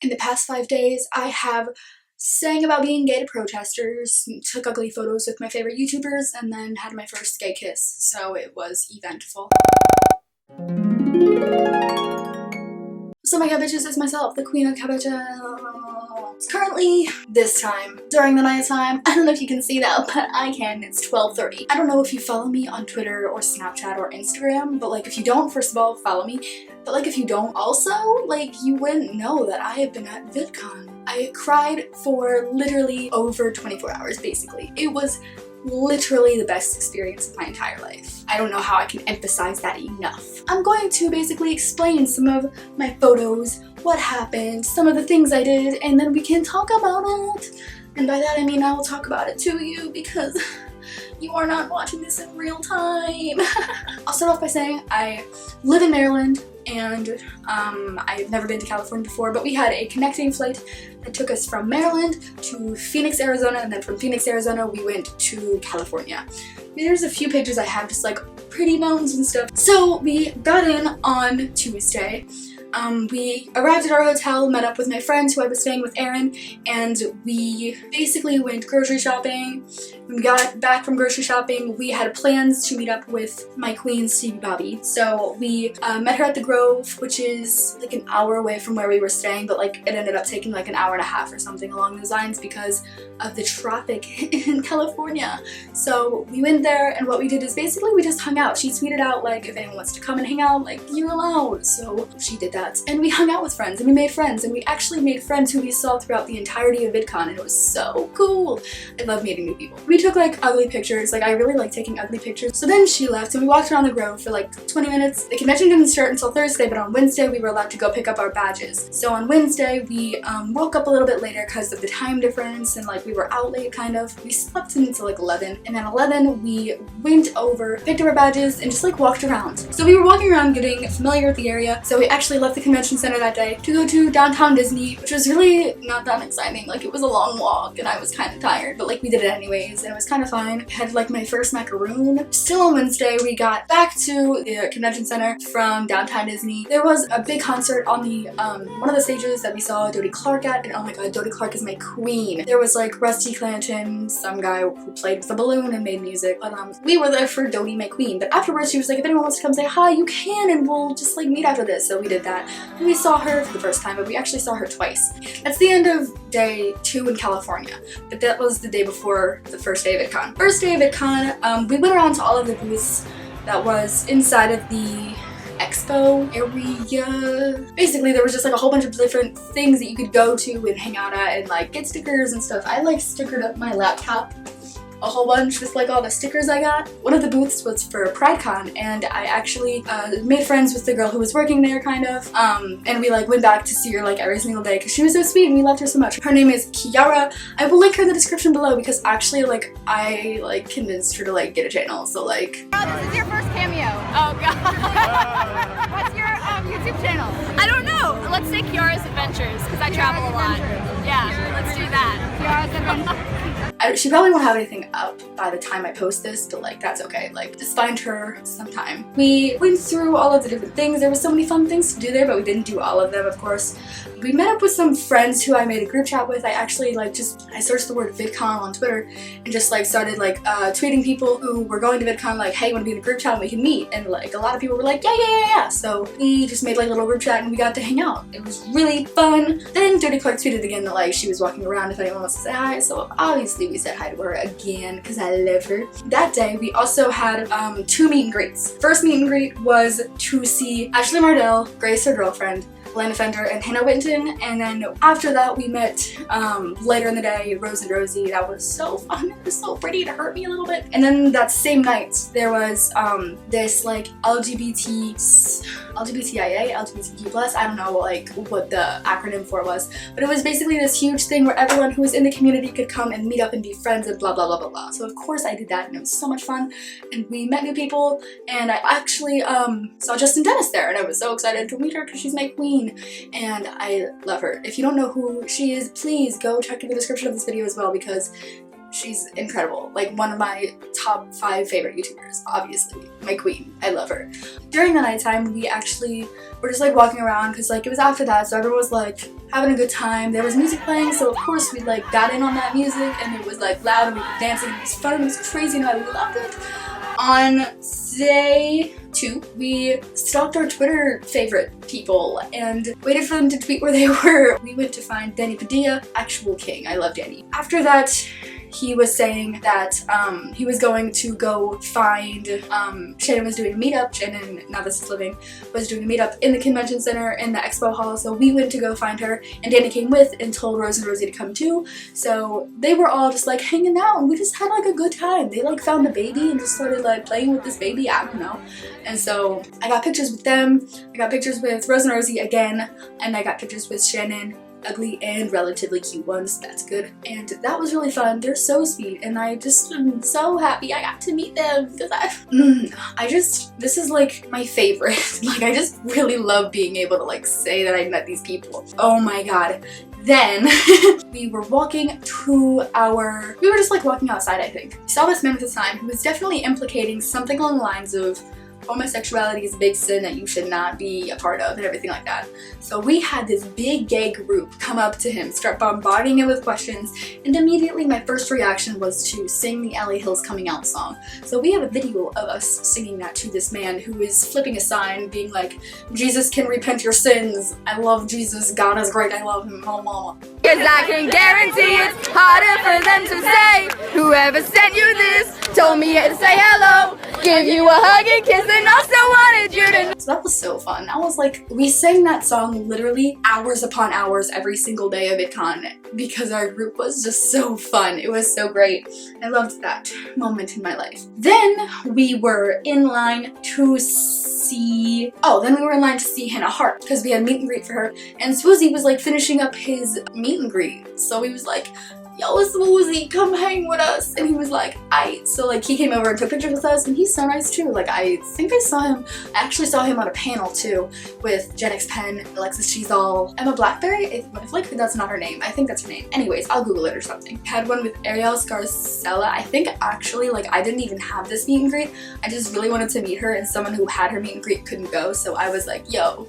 In the past 5 days, I have sang about being gay to protesters, took ugly photos with my favorite YouTubers, and then had my first gay kiss, so it was eventful. So my cabbages is myself, the queen of cabbages. Currently, this time, during the night time, I don't know if you can see that, but I can, it's 12:30. I don't know if you follow me on Twitter or Snapchat or Instagram, but like if you don't, first of all, follow me. But like if you don't also, like you wouldn't know that I have been at VidCon. I cried for literally over 24 hours, basically. It was literally the best experience of my entire life. I don't know how I can emphasize that enough. I'm going to basically explain some of my photos, what happened, some of the things I did, and then we can talk about it. And by that I mean I will talk about it to you because you are not watching this in real time. I'll start off by saying I live in Maryland and I've never been to California before, but we had a connecting flight that took us from Maryland to Phoenix, Arizona, and then from Phoenix, Arizona, we went to California. There's a few pictures I have, just like pretty mountains and stuff. So we got in on Tuesday. We arrived at our hotel, met up with my friends who I was staying with, Erin, and we basically went grocery shopping. When we got back from grocery shopping, we had plans to meet up with my queen, Stevie Bobby. So we met her at the Grove, which is like an hour away from where we were staying, but like it ended up taking like an hour and a half or something along those lines because of the traffic in California. So we went there, and what we did is basically we just hung out. She tweeted out like if anyone wants to come and hang out, like you're allowed. So she did that. And we hung out with friends, and we made friends, and we actually made friends who we saw throughout the entirety of VidCon, and it was so cool. I love meeting new people. We took like ugly pictures, like I really like taking ugly pictures. So then she left, and we walked around the Grove for like 20 minutes. The convention didn't start until Thursday, but on Wednesday we were allowed to go pick up our badges. So on Wednesday we woke up a little bit later because of the time difference, and like we were out late kind of. We slept until like 11, and at 11 we went over, picked up our badges, and just like walked around. So we were walking around getting familiar with the area, so we actually left the convention center that day to go to downtown Disney, which was really not that exciting. Like it was a long walk and I was kind of tired, but like we did it anyways and it was kind of fun. I had like my first macaroon. Still on Wednesday we got back to the convention center from downtown Disney. There was a big concert on the one of the stages that we saw Dodie Clark at, and oh my god, Dodie Clark is my queen. There was like Rusty Clanton, some guy who played with a balloon and made music, but we were there for Dodie, my queen. But afterwards she was like, if anyone wants to come say hi, you can, and we'll just like meet after this. So we did that. We saw her for the first time, but we actually saw her twice. That's the end of day 2 in California, but that was the day before the first day of VidCon. First day of VidCon, we went around to all of the booths that was inside of the expo area. Basically there was just like a whole bunch of different things that you could go to and hang out at and like get stickers and stuff. I like stickered up my laptop a whole bunch with like all the stickers I got. One of the booths was for PrideCon, and I actually made friends with the girl who was working there kind of, and we like went back to see her like every single day because she was so sweet and we loved her so much. Her name is Kiara. I will link her in the description below because actually like I like convinced her to like get a channel, so like. Oh, this is your first cameo. Oh god. What's your YouTube channel? I don't know. Let's say Kiara's Adventures because I travel a lot. Yeah, let's do that. Kiara's Adventures. She probably won't have anything up by the time I post this, but like that's okay. Like just find her sometime. We went through all of the different things. There were so many fun things to do there, but we didn't do all of them, of course. We met up with some friends who I made a group chat with. I actually like I searched the word VidCon on Twitter and just like started like tweeting people who were going to VidCon like, hey, want to be in a group chat and we can meet. And like a lot of people were like, yeah. So we just made like a little group chat and we got to hang out. It was really fun. Then Dodie Clark tweeted again that like she was walking around if anyone wants to say hi. So obviously we said hi to her again because I love her. That day we also had 2 meet and greets. First meet and greet was to see Ashley Mardell, Grace, her girlfriend, Lana Fender, and Hannah Winton, and then after that we met later in the day Rose and Rosie. That was so fun. It was so pretty. It hurt me a little bit. And then that same night there was this like LGBTIA, LGBTQ+, I don't know like what the acronym for was, but it was basically this huge thing where everyone who was in the community could come and meet up and be friends and blah blah blah blah blah. So of course I did that and it was so much fun, and we met new people, and I actually saw Justin Dennis there, and I was so excited to meet her because she's my queen and I love her. If you don't know who she is, please go check in the description of this video as well because She's incredible. Like one of my top 5 favorite YouTubers, obviously. My queen. I love her. During the nighttime, we actually were just like walking around because like it was after that, so everyone was like having a good time. There was music playing, so of course we like got in on that music and it was like loud and we were dancing. It was fun. It was crazy and I loved it. On day 2, we stalked our Twitter favorite people and waited for them to tweet where they were. We went to find Danny Padilla, actual king. I love Danny. After that, he was saying that he was going to go find, Shannon was doing a meetup, Shannon, now this is living, was doing a meetup in the convention center in the expo hall, so we went to go find her, and Danny came with and told Rose and Rosie to come too, so they were all just like hanging out, and we just had like a good time. They like found a baby and just started like playing with this baby, I don't know, and so I got pictures with them, I got pictures with Rose and Rosie again, and I got pictures with Shannon, ugly and relatively cute ones, that's good, and that was really fun. They're so sweet and I just am so happy I got to meet them because this is like my favorite. Like I just really love being able to like say that I met these people. Oh my god. Then we were walking to we were just like walking outside, I think. We saw this man at the time who was definitely implicating something along the lines of homosexuality is a big sin that you should not be a part of and everything like that. So we had this big gay group come up to him, start bombarding him with questions, and immediately my first reaction was to sing the LA Hills Coming Out song. So we have a video of us singing that to this man who is flipping a sign being like, Jesus can repent your sins, I love Jesus, God is great, I love him, mama. Cause I can guarantee it's harder for them to say, whoever sent you this told me to say hello, give you a hug and kiss and also wanted you to know. So that was so fun. I was like, we sang that song literally hours upon hours every single day of VidCon because our group was just so fun. It was so great. I loved that moment in my life. Then we were in line to see Hannah Hart because we had meet and greet for her, and Swoozie was like finishing up his meet and greet. So he was like, yo, Swoozie, come hang with us. And he was like, aight. So like he came over and took pictures with us and he's so nice too. Like I think I actually saw him on a panel too with Gen X Pen, Alexis Cheezall, Emma Blackberry. I feel like that's not her name. I think that's her name. Anyways, I'll Google it or something. Had one with Ariel Scarcella. I think actually like I didn't even have this meet and greet. I just really wanted to meet her and someone who had her meet and greet couldn't go. So I was like, yo.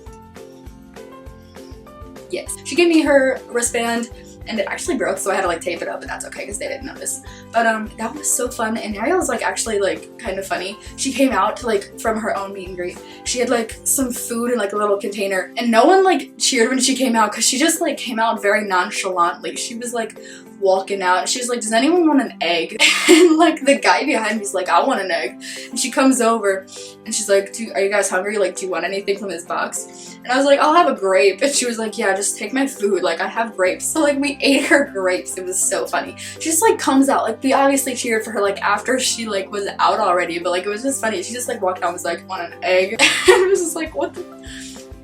Yes. She gave me her wristband and it actually broke, so I had to like tape it up, but that's okay because they didn't notice. But that was so fun, and Ariel was like actually like kind of funny. She came out to like from her own meet and greet. She had like some food in like a little container, and no one like cheered when she came out because she just like came out very nonchalantly. She was like walking out and she was like, does anyone want an egg? And like the guy behind me is like, I want an egg. And she comes over and she's like, are you guys hungry? Like, do you want anything from this box? And I was like, I'll have a grape. And she was like, yeah, just take my food. Like, I have grapes. So like we ate her grapes. It was so funny. She just like comes out. Like we obviously cheered for her like after she like was out already, but like it was just funny. She just like walked out and was like, want an egg? And it was just like, what the?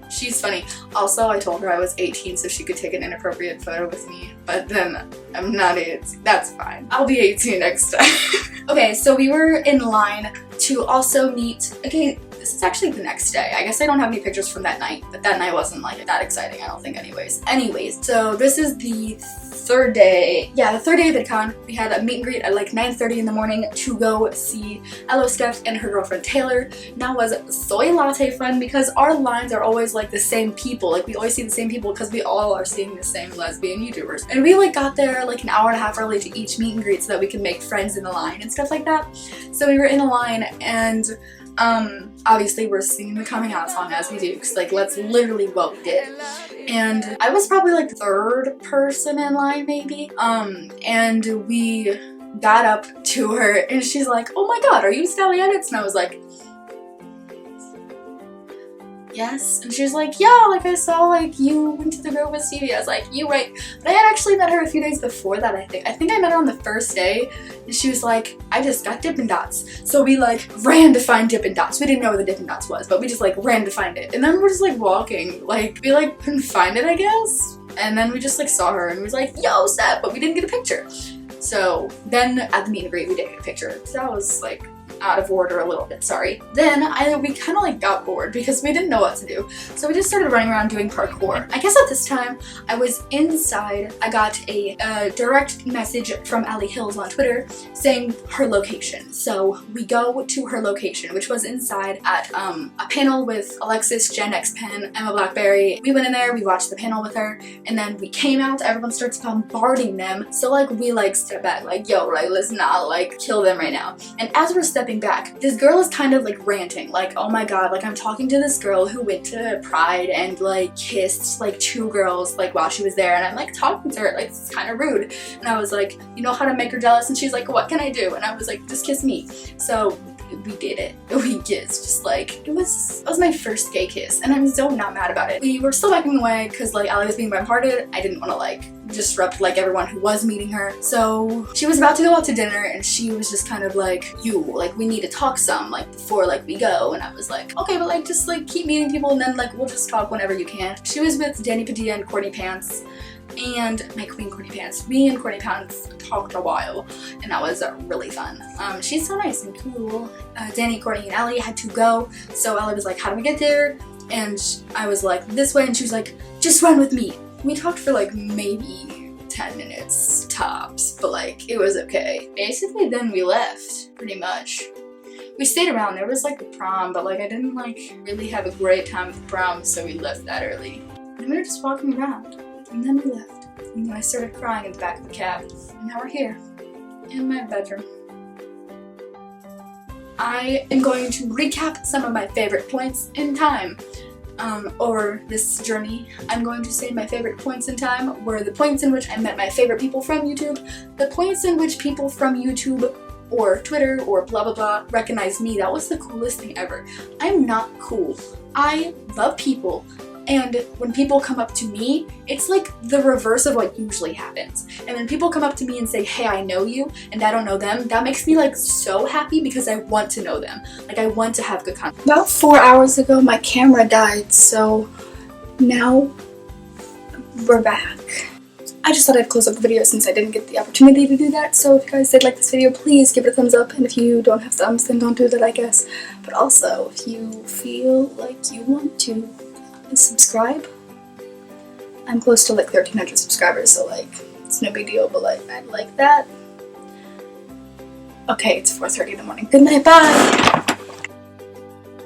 She's funny. Also, I told her I was 18 so she could take an inappropriate photo with me, but then I'm not 18. That's fine. I'll be 18 next time. Okay, so we were in line to also meet, okay, this is actually the next day. I guess I don't have any pictures from that night, but that night wasn't like that exciting, I don't think anyways. So this is the third day. Yeah, the third day of VidCon. We had a meet and greet at like 9:30 in the morning to go see Elo Steph and her girlfriend Taylor. That was soy latte fun because our lines are always like the same people. Like we always see the same people because we all are seeing the same lesbian YouTubers. And we like got there like an hour and a half early to each meet and greet so that we could make friends in the line and stuff like that. So we were in a line and obviously we're singing the coming out song as we do because like that's literally what we did. And I was probably like the third person in line maybe. And we got up to her and she's like, oh my god, are you Sally Edits? And I was like, yes. And she was like, yeah, like I saw like you went to the Grove with Stevie. I was like, you right. But I had actually met her a few days before that, I think. I think I met her on the first day and she was like, I just got Dippin' Dots. So we like ran to find Dippin' Dots. We didn't know where the Dippin' Dots was, but we just like ran to find it. And then we're just like walking. Like we like couldn't find it, I guess. And then we just like saw her and we was like, yo, Steph, but we didn't get a picture. So then at the meet and greet we did get a picture. So that was like out of order a little bit, sorry. Then we kind of like got bored because we didn't know what to do. So we just started running around doing parkour. I guess at this time I was inside. I got a direct message from Allie Hills on Twitter saying her location. So we go to her location, which was inside at a panel with Alexis, Jen X Pen, Emma Blackberry. We went in there, we watched the panel with her, and then we came out, everyone starts bombarding them. So like we like step back, like yo, like let's not like kill them right now. And as we're stepping back, this girl is kind of like ranting, like oh my god, like I'm talking to this girl who went to Pride and like kissed like 2 girls like while she was there, and I'm like talking to her, like it's kind of rude. And I was like, you know how to make her jealous? And she's like, what can I do? And I was like, just kiss me. So we did it. We kissed, just like, it was my first gay kiss, and I'm so not mad about it. We were still backing away because like Allie was being bombarded. I didn't want to like disrupt like everyone who was meeting her. So she was about to go out to dinner, and she was just kind of like, like we need to talk some like before like we go. And I was like, okay, but like just like keep meeting people, and then like we'll just talk whenever you can. She was with Danny Padilla and Courtney Pants, and my queen Courtney Pants. Me and Courtney Pants talked a while, and that was really fun. She's so nice and cool. Danny, Courtney, and Allie had to go, so Allie was like, how do we get there? And I was like, this way, and she was like, just run with me. We talked for like maybe 10 minutes tops, but like it was okay. Basically then we left, pretty much. We stayed around. There was like the prom, but like I didn't like really have a great time with the prom, so we left that early. And we were just walking around, and then we left. And then I started crying in the back of the cab, and now we're here, in my bedroom. I am going to recap some of my favorite points in time. Over this journey. I'm going to say my favorite points in time were the points in which I met my favorite people from YouTube, the points in which people from YouTube or Twitter or blah blah blah recognized me. That was the coolest thing ever. I'm not cool. I love people, and when people come up to me, it's like the reverse of what usually happens. And when people come up to me and say, hey, I know you, and I don't know them, that makes me like so happy because I want to know them. Like I want to have good content. About 4 hours ago, my camera died, so now we're back. I just thought I'd close up the video since I didn't get the opportunity to do that. So if you guys did like this video, please give it a thumbs up. And if you don't have thumbs, then don't do that, I guess. But also, if you feel like you want to, subscribe. I'm close to like 1,300 subscribers, so like it's no big deal, but like I'd like that. Okay, it's 4:30 in the morning. Good night, bye!